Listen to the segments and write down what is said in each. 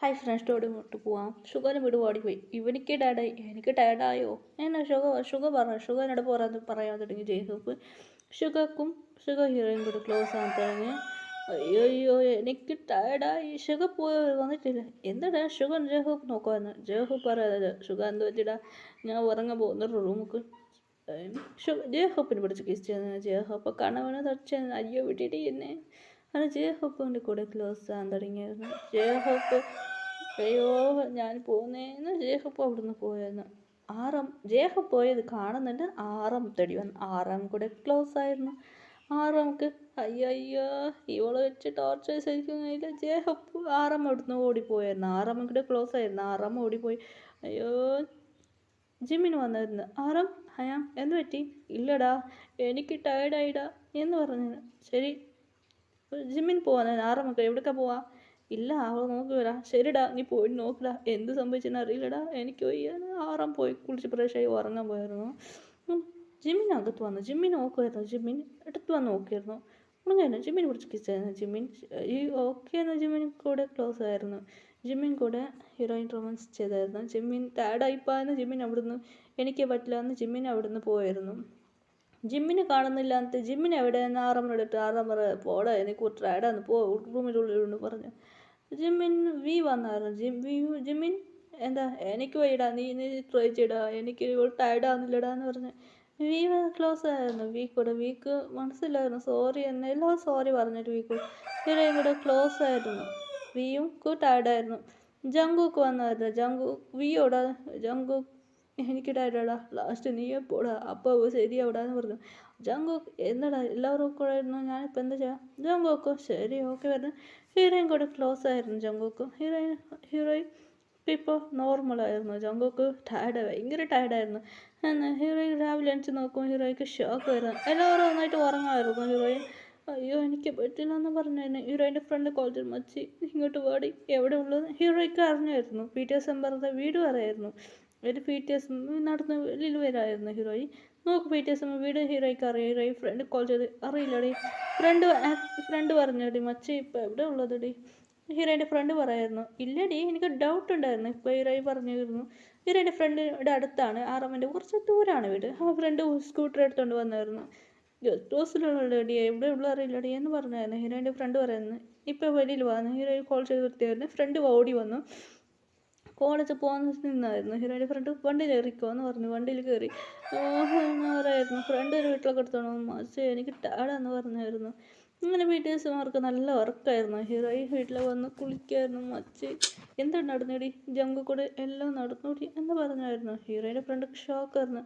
Hi ഫ്രണ്ട്സിനോട് ഇങ്ങോട്ട് പോവാം. ഷുഗറിന് വീട് ഓടിപ്പോയി. ഇവനിക്ക് ടയർഡായി, എനിക്ക് ടയർഡായോ എന്നാ ഷുഗർ എന്നോട് പറയാൻ തുടങ്ങി ജയ്സൂപ്പ്. ഷുഗർ ഹീറോയും കൂടി ക്ലോസ് ആകാൻ തുടങ്ങി. അയ്യോ എനിക്ക് ടയർഡായി. ഷുഗർ പോയി വന്നിട്ടില്ല. എന്താടാ ഷുഗർ ജയഹൂപ്പ് നോക്കുമായിരുന്നു. ജയഹൂപ്പ് പറയാതെ ഷുഗർ എന്ത് പറ്റിടാ, ഞാൻ ഉറങ്ങാൻ പോകുന്ന റൂമുക്ക് ജയഹൂപ്പിനെ പിടിച്ച് കിസ് ചെയ്യുന്ന ജയഹൂപ്പ് കണവനെ തടിച്ച അയ്യോ വിട്ടിട്ട് എന്നെ അത് ജയഹൂപ്പിൻ്റെ കൂടെ ക്ലോസ് ആകാൻ തുടങ്ങിയായിരുന്നു. ജയഹൂപ്പ് അയ്യോ ഞാൻ പോകുന്നേന്ന് ജയഹൂപ്പ് അവിടുന്ന് പോയായിരുന്നു. ജയഹൂപ്പ് പോയത് കാണുന്നുണ്ട്. തടി വന്നു. കൂടെ ക്ലോസ് ആയിരുന്നു. നമുക്ക് അയ്യോ ഇവളെ വെച്ച് ടോർച്ചർ സഹിക്കുന്നില്ല. ജയഹൂപ്പ് അവിടുന്ന് ഓടിപ്പോയായിരുന്നു. കൂടെ ക്ലോസ് ആയിരുന്നു. ഓടിപ്പോയി. അയ്യോ ജിമ്മിന് വന്നായിരുന്നു. ഹയാം എന്ത് പറ്റി? ഇല്ലടാ എനിക്ക് ടയർഡായിടാ എന്ന് പറഞ്ഞു. ശരി ജിമ്മിന് പോവാൻ ആറമൊക്കെ എവിടേക്കാ പോവാ? ഇല്ല അവൾ നോക്കുവരാ. ശരിടാ നീ പോയി നോക്കടാ എന്ത് സംഭവിച്ചെന്ന് അറിയില്ലടാ. എനിക്ക് പോയി പോയി കുളിച്ച് ഫ്രഷായി ഉറങ്ങാൻ പോയായിരുന്നു. ജിമ്മിനകത്ത് വന്നു. ജിമ്മിന് നോക്കുമായിരുന്നു. ജിമ്മിൻ എടുത്ത് വന്ന് നോക്കിയായിരുന്നു. ഉണങ്ങായിരുന്നു. ജിമ്മിനെ പിടിച്ച് കിച്ചായിരുന്നു. ഓക്കെ എന്ന് ജിമ്മിൻ കൂടെ ക്ലോസ് ആയിരുന്നു. ജിമ്മിൻ കൂടെ ഹീറോയിൻ റൊമാൻസ് ചെയ്തായിരുന്നു. ജിമ്മിൻ ടയർഡായിപ്പോയെന്ന് ജിമ്മിൻ അവിടുന്ന് എനിക്ക് പറ്റില്ല എന്ന് ജിമ്മിൻ അവിടുന്ന് പോയായിരുന്നു. ജിമ്മിനെ കാണുന്നില്ല എന്നിട്ട് ജിമ്മിന് എവിടെയെന്ന് ആറമ്മനോടിട്ട് ആറമ്മ പോടാ എനിക്ക് ടയർഡാന്ന് പോ റൂമിനുള്ളിലുണ്ട് പറഞ്ഞു. ജിമ്മിൻ വന്നായിരുന്നു. ജിമ്മിൻ എന്താ എനിക്ക് വയ്യടാ, നീ ട്രൈ ചെയ്യടാ, എനിക്ക് ടയർഡാകുന്നില്ലടാ എന്ന് പറഞ്ഞ് വി ക്ലോസ് ആയിരുന്നു. വീക്ക് മനസ്സിലായിരുന്നു. സോറി എന്നെ എല്ലാം സോറി പറഞ്ഞിട്ട് ഇവരെയും കൂടെ ക്ലോസ് ആയിരുന്നു. വിയും ടയർഡായിരുന്നു. ജങ്കൂക്ക് വന്നായിരുന്നു. ജങ്കൂക്ക് എനിക്ക് ടയർഡാടാ, ലാസ്റ്റ് നീ പോടാ അപ്പോൾ ശരിയാവിടാന്ന് പറഞ്ഞു. ജങ്കൂക്ക് എന്നടാ എല്ലാവരും കൂടെ ആയിരുന്നു, ഞാനിപ്പോൾ എന്താ ചെയ്യാം? ജങ്കൂക്ക് ശരി ഓക്കെ പറഞ്ഞു. ഹീറോയിൻ കൂടെ ക്ലോസ് ആയിരുന്നു. ഹീറോയിൻ ഇപ്പോൾ നോർമലായിരുന്നു. ജങ്കൂക്ക് ഭയങ്കര ടയർഡായിരുന്നു. ഹീറോയിൻ രാവിലെ എണിച്ച് നോക്കും. ഹീറോയ്ക്ക് ഷോക്ക് വരുന്നു. എല്ലാവരും നന്നായിട്ട് ഉറങ്ങാമായിരുന്നു. ഹീറോയിൻ അയ്യോ എനിക്ക് പറ്റില്ല എന്ന് പറഞ്ഞായിരുന്നു. ഹീറോയിൻ്റെ ഫ്രണ്ട് കോൾ ചെയ്തു, മച്ചി ഇങ്ങോട്ട് പാടി എവിടെ ഉള്ളത് ഹീറോയ്ക്ക് അറിഞ്ഞായിരുന്നു. പീറ്റേഴ്സ് എംബറിൻ്റെ വീട് പറയായിരുന്നു. ഒരു പീറ്റേഴ്സ് നടന്ന് വെളിയിൽ വരായിരുന്നു. ഹീറോയിൻ നോക്ക് പീറ്റേഴ്സ് വീട് ഹീറോയ്ക്ക് അറിയാം. ഹീറോയിൻ ഫ്രണ്ട് കോൾ ചെയ്ത് അറിയില്ലടി. ഫ്രണ്ട് പറഞ്ഞടി മച്ചി ഇപ്പോൾ എവിടെ ഉള്ളതടി? ഹീറോയിൻ്റെ ഫ്രണ്ട് പറയായിരുന്നു. ഇല്ലടി എനിക്ക് ഡൗട്ട് ഉണ്ടായിരുന്നു. ഇപ്പോൾ ഹീറോയിൻ പറഞ്ഞിരുന്നു ഹീറോയിൻ്റെ ഫ്രണ്ടിൻ്റെ അടുത്താണ് ആറമ്മൻ്റെ കുറച്ച് ദൂരമാണ് വീട്. ആ ഫ്രണ്ട് സ്കൂട്ടർ എടുത്തുകൊണ്ട് വന്നായിരുന്നു. ഗസ്റ്റ് ഹൗസിലുള്ളടി എവിടെ ഉള്ള അറിയില്ലടി എന്ന് പറഞ്ഞായിരുന്നു. ഹീറോയിൻ്റെ ഫ്രണ്ട് പറയുന്നു. ഇപ്പോൾ വെളിയിൽ വന്നു. ഹീറോയിൻ കോൾ ചെയ്ത് നിർത്തിയായിരുന്നു. ഫ്രണ്ട് ഓടി വന്നു. കോളേജ് പോകാൻ നിന്നായിരുന്നു. ഹീറോയിൻ്റെ ഫ്രണ്ട് വണ്ടിയിൽ കയറിക്കോ എന്ന് പറഞ്ഞു. വണ്ടിയിൽ കയറി പറയായിരുന്നു. ഫ്രണ്ട് ഒരു വീട്ടിലൊക്കെ എടുത്തോണു മച്ചേ എനിക്ക് ടാടാന്ന് പറഞ്ഞായിരുന്നു. ഇങ്ങനെ വീട്ടേഴ്സുമാർക്ക് നല്ല വർക്കായിരുന്നു. ഹീറോയിൻ വീട്ടിൽ വന്ന് കുളിക്കായിരുന്നു. മച്ചി എന്താ നടന്നേടി ജങ്ക് കൂടെ എല്ലാം നടന്നോടി എന്ന് പറഞ്ഞായിരുന്നു. ഹീറോയിൻ്റെ ഫ്രണ്ടൊക്കെ ഷോക്കായിരുന്നു.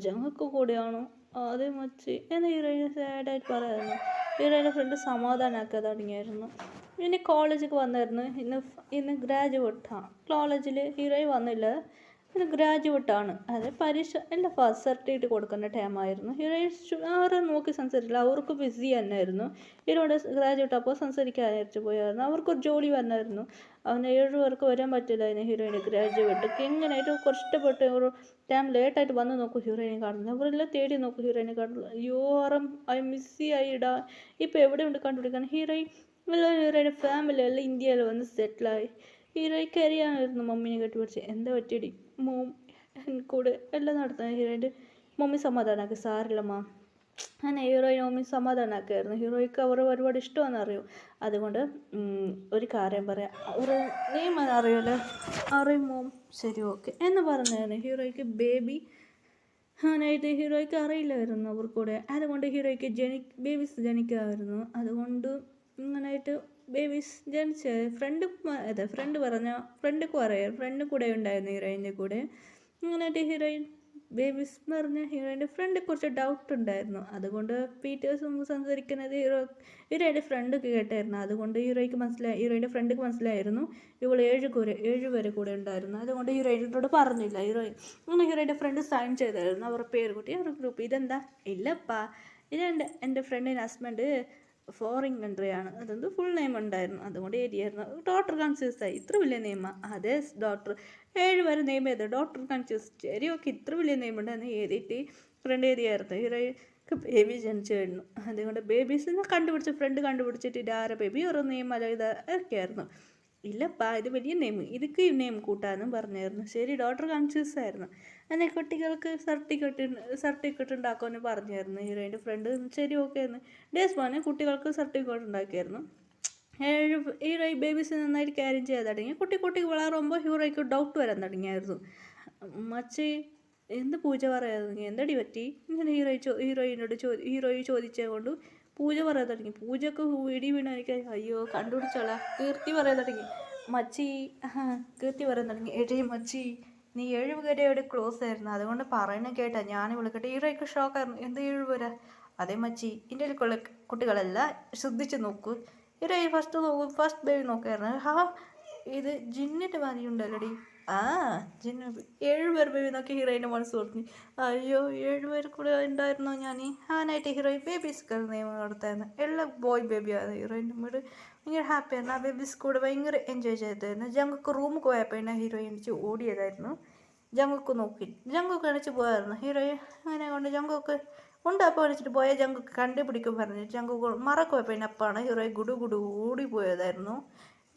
ജങ്ങൾക്ക് കൂടെയാണോ? അതേ മച്ചി എന്ന് ഹീറോയിൻ സാഡായിട്ട് പറയായിരുന്നു. ഹീറോയിൻ്റെ ഫ്രണ്ട് സമാധാനമാക്കാൻ തുടങ്ങിയായിരുന്നു. ഇനി കോളേജിൽ വന്നായിരുന്നു. ഇന്ന് ഗ്രാജുവേറ്റാണ്. കോളേജിൽ ഹീറോയിൻ വന്നില്ല. ഇന്ന് ഗ്രാജുവേറ്റാണ്. അത് പരീക്ഷ എല്ലാം ഫസ്റ്റ് സർട്ടിഫിക്കറ്റ് കൊടുക്കുന്ന ടൈമായിരുന്നു. ഹീറോയിൻ ആരും നോക്കി സംസാരിച്ചില്ല. അവർക്ക് ബിസി തന്നെയായിരുന്നു. ഹീറോയുടെ ഗ്രാജുവേറ്റ് അപ്പോൾ സംസാരിക്കാനായിട്ട് പോയായിരുന്നു. അവർക്കൊരു ജോലി വന്നായിരുന്നു. അവന് 7 പേർക്ക് വരാൻ പറ്റില്ലായിരുന്നു. ഹീറോയിൻ്റെ ഗ്രാജുവേറ്റ് എങ്ങനെയായിട്ട് കഷ്ടപ്പെട്ട് ഒരു ടൈം ലേറ്റായിട്ട് വന്ന് നോക്കും ഹീറോയിനെ കാണുന്നത്. അവരെല്ലാം തേടി നോക്കും ഹീറോയിനെ കാണുന്നത്. അയ്യോ മിസ് ആയിടാ ഇപ്പോൾ എവിടെയുണ്ട് കണ്ടുപിടിക്കാൻ. ഹീറോയിൻ്റെ ഫാമിലി എല്ലാം ഇന്ത്യയിൽ വന്ന് സെറ്റിലായി. ഹീറോയ്ക്ക് അറിയാമായിരുന്നു മമ്മീനെ കെട്ടിപ്പിടിച്ച്. എന്താ പറ്റിയടി മോം കൂടെ എല്ലാം നടത്തുന്നത്. ഹീറോയിൻ്റെ മമ്മി സമാധാനമാക്കി. സാരില്ലമ്മ അങ്ങനെ ഹീറോയിൻ മമ്മി സമാധാനമാക്കിയായിരുന്നു. ഹീറോയ്ക്ക് അവർ ഒരുപാട് ഇഷ്ടമാണെന്ന് അറിയും. അതുകൊണ്ട് ഒരു കാര്യം പറയാം, ഒരു നിയമം അറിയുമല്ലോ. അറിയും മോം ശരി ഓക്കെ എന്ന് പറഞ്ഞായിരുന്നു. ഹീറോയ്ക്ക് ബേബി അങ്ങനെയായിട്ട് ഹീറോയ്ക്ക് അറിയില്ലായിരുന്നു അവർ കൂടെ. അതുകൊണ്ട് ഹീറോയ്ക്ക് ബേബീസ് ജനിക്കാമായിരുന്നു. അതുകൊണ്ട് ഇങ്ങനെയായിട്ട് ബേബീസ് ജനിച്ച ഫ്രണ്ടുക്കും അറിയാം. ഫ്രണ്ട് കൂടെ ഉണ്ടായിരുന്നു ഹീറോയിൻ്റെ കൂടെ. അങ്ങനെയായിട്ട് ഹീറോയിൻ ബേബീസ് എന്ന് പറഞ്ഞ ഹീറോയിൻ്റെ ഫ്രണ്ട് കുറച്ച് ഡൗട്ട് ഉണ്ടായിരുന്നു. അതുകൊണ്ട് പീറ്റേഴ്സ് മുമ്പ് സംസാരിക്കുന്നത് ഹീറോയിൻ്റെ ഫ്രണ്ടൊക്കെ കേട്ടായിരുന്നു. അതുകൊണ്ട് ഹീറോയിൻ്റെ ഫ്രണ്ടിക്ക് മനസ്സിലായിരുന്നു ഇവൾ 7 പേരെ കൂടെ ഉണ്ടായിരുന്നു. അതുകൊണ്ട് ഹീറോയിനോട് പറഞ്ഞില്ല. ഹീറോയിൻ്റെ ഫ്രണ്ട് സൈൻ ചെയ്തായിരുന്നു അവരുടെ പേര് കൂട്ടി അവരുടെ ഗ്രൂപ്പ്. ഇതെന്താ? ഇല്ലപ്പാ ഇത് എൻ്റെ ഫ്രണ്ടിൻ്റെ ഹസ്ബൻഡ് ഫോറിൻ കൺട്രിയാണ്. അതൊന്ന് ഫുൾ നെയിം ഉണ്ടായിരുന്നു. അതുകൊണ്ട് എഴുതിയായിരുന്നു. ഡോക്ടർ കൺഫ്യൂസ് ആയി. ഇത്ര വലിയ നെയിമാ? അതെ ഡോക്ടർ 7 പേരെ നെയിം ചെയ്ത് ഡോക്ടർ കൺഫ്യൂസ്. ശരി ഓക്കെ ഇത്ര വലിയ നെയിം ഉണ്ടെന്ന് എഴുതിയിട്ട് ഫ്രണ്ട് എഴുതിയായിരുന്നു. ഹീറോയ്ക്ക് ബേബി ജനിച്ചു കഴിഞ്ഞു. അതുകൊണ്ട് ബേബീസിനെ ഫ്രണ്ട് കണ്ടുപിടിച്ചിട്ട് ഇതാര ബേബി ഒരു നെയിം അല്ല ഇതൊക്കെയായിരുന്നു. ഇല്ലപ്പാ ഇത് വലിയ നെയിം ഇതൊക്കെ ഈ നെയിം കൂട്ടാനും പറഞ്ഞായിരുന്നു. ശരി ഡോക്ടർ കൺഫ്യൂസ് ആയിരുന്നു. എന്നെ കുട്ടികൾക്ക് സർട്ടിഫിക്കറ്റ് ഉണ്ടാക്കുമെന്ന് പറഞ്ഞായിരുന്നു ഹീറോയിൻ്റെ ഫ്രണ്ട്. ശരി ഓക്കെ എന്ന് ഡേസ് മോനെ കുട്ടികൾക്ക് സർട്ടിഫിക്കറ്റ് ഉണ്ടാക്കിയായിരുന്നു. ഹീറോ ബേബീസ് നന്നായിട്ട് ക്യാരി ചെയ്യാൻ തുടങ്ങി. കുട്ടി വളരുമ്പോൾ ഹീറോയ്ക്ക് ഡൗട്ട് വരാൻ തുടങ്ങിയായിരുന്നു. മച്ചി എന്ത് പൂജ പറയാൻ തുടങ്ങി, എന്തടി പറ്റി ഇങ്ങനെ ഹീറോയി ചോദിച്ചത് കൊണ്ട് പൂജ പറയാൻ തുടങ്ങി. പൂജക്ക് ഇടി വീണ എനിക്ക് അയ്യോ കണ്ടുപിടിച്ചോളാം. കീർത്തി പറയാൻ തുടങ്ങി. മച്ചി കീർത്തി പറയാൻ തുടങ്ങി. എടേ മച്ചി നീ 7 വരെയോടെ ക്ലോസ് ആയിരുന്നു, അതുകൊണ്ട് പറയുന്ന കേട്ടാ ഞാൻ വിളിക്കട്ടെ. ഹീറോയ്ക്ക് ഷോക്കായിരുന്നു. എന്ത് 7 വരെ? അതേ മച്ചി ഇന്ത്യയിലുള്ള കുട്ടികളല്ല, ശ്രദ്ധിച്ച് നോക്കൂ. ഹീറോയി ഫസ്റ്റ് ബേബി നോക്കായിരുന്നു. ഇത് ജിന്നിൻ്റെ മാതിരി ഉണ്ടല്ലോടി. ആ ജിന്ന് 7 പേർ ബേബി നോക്കി ഹീറോയിൻ്റെ മനസ്സ് പറഞ്ഞു. അയ്യോ 7 പേർ കൂടെ ഉണ്ടായിരുന്നോ ഞാൻ? ആനായിട്ട് ഹീറോയിൻ ബേബീസ് നിയമം കൊടുത്തായിരുന്നു. എല്ലാം ബോയ് ബേബിയാണ്. ഹീറോയിൻ്റെ വീട് ഭയങ്കര ഹാപ്പിയായിരുന്നു. ആ ബേബീസ് കൂടെ ഭയങ്കര എൻജോയ് ചെയ്തായിരുന്നു. ജങ്കുക്ക് റൂമിൽ പോയപ്പോൾ തന്നെ ഹീറോയിൻ ഓടിയതായിരുന്നു. ജങ്കുക്ക് നോക്കി ജങ്കുക്ക് അണിച്ച് പോയായിരുന്നു. ഹീറോയിൻ അങ്ങനെ കൊണ്ട് ജങ്കുക്ക് അപ്പോൾ അണിച്ചിട്ട് പോയ ജങ്കുക്ക് കണ്ടുപിടിക്കും പറഞ്ഞു. ജങ്കുക്ക് മറക്കുപോയപ്പോൾ പിന്നെ അപ്പാണ് ഹീറോയിൻ ഗുഡു ഓടിപ്പോയതായിരുന്നു.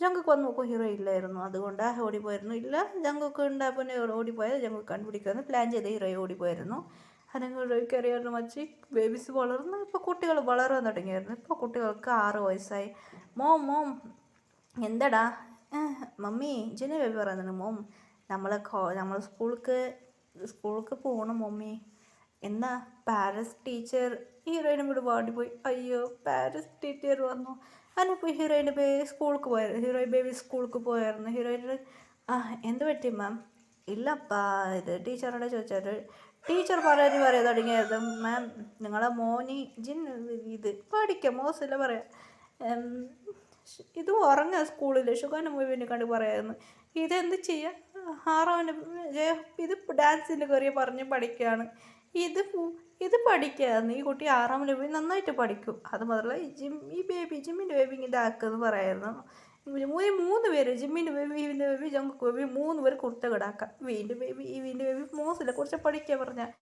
ജങ്കുക്ക് വന്ന് നോക്കും ഹീറോ ഇല്ലായിരുന്നു, അതുകൊണ്ടാണ് ഓടിപ്പോയിരുന്നു. ഇല്ല ജങ്കുക്ക് ഉണ്ടാകുമ്പോൾ ഓടിപ്പോയത് ജങ്കുക്ക് കണ്ടുപിടിക്കാമെന്ന് പ്ലാൻ ചെയ്ത് ഹീറോയെ ഓടിപ്പോയിരുന്നു. അല്ലെങ്കിൽ ഹീറോയ്ക്ക് അറിയാമായിരുന്നു മച്ചി ബേബീസ് വളർന്നു. ഇപ്പോൾ കുട്ടികൾ വളരാൻ തുടങ്ങിയായിരുന്നു. ഇപ്പോൾ കുട്ടികൾക്ക് 6 വയസ്സായി. മോം എന്താടാ? മമ്മി ജിന ബേബി പറയുന്നുണ്ട്. മോം നമ്മൾ സ്കൂൾക്ക് പോകണം മമ്മി. എന്നാ പാരൻസ് ടീച്ചർ ഹീറോയിനും കൂടെ വാടിപ്പോയി. അയ്യോ പാരൻസ് ടീച്ചർ വന്നു. അതിനിപ്പോൾ ഹീറോയിൻ്റെ ബേബി സ്കൂൾക്ക് പോയായിരുന്നു. ഹീറോയിൻ്റെ എന്ത് പറ്റി മാം? ഇല്ലപ്പാ ഇത് ടീച്ചറോട് ചോദിച്ചാൽ ടീച്ചർ പറയാൻ തുടങ്ങിയത്. മാം നിങ്ങളെ മോനി ഇത് പഠിക്കാം മോശമില്ല പറയാം. ഇത് ഉറങ്ങുക സ്കൂളിൽ ഷുഗാൻ്റെ മൂവിനെ കണ്ട് പറയായിരുന്നു. ഇതെന്ത് ചെയ്യുക? ഇത് ഡാൻസിൻ്റെ കയറിയ പറഞ്ഞ് പഠിക്കുകയാണ്. ഇത് പഠിക്കുകയായിരുന്നു. ഈ കുട്ടി 6ാം ലെവലിൽ നന്നായിട്ട് പഠിക്കും. അത് മാത്രമല്ല ജിമ്മിൻ്റെ ബേബി ഇതാക്കുമെന്ന് പറയായിരുന്നു. 3 പേര് ജിമ്മിൻ്റെ ബേബി ഇവിൻ്റെ ബേബി ജങ്കുക്ക് ബേബി 3 പേര് കുർത്ത കിടാക്കാം. വീൻ്റെ ബേബി മോശമില്ല കുറച്ച് പഠിക്കുക പറഞ്ഞാൽ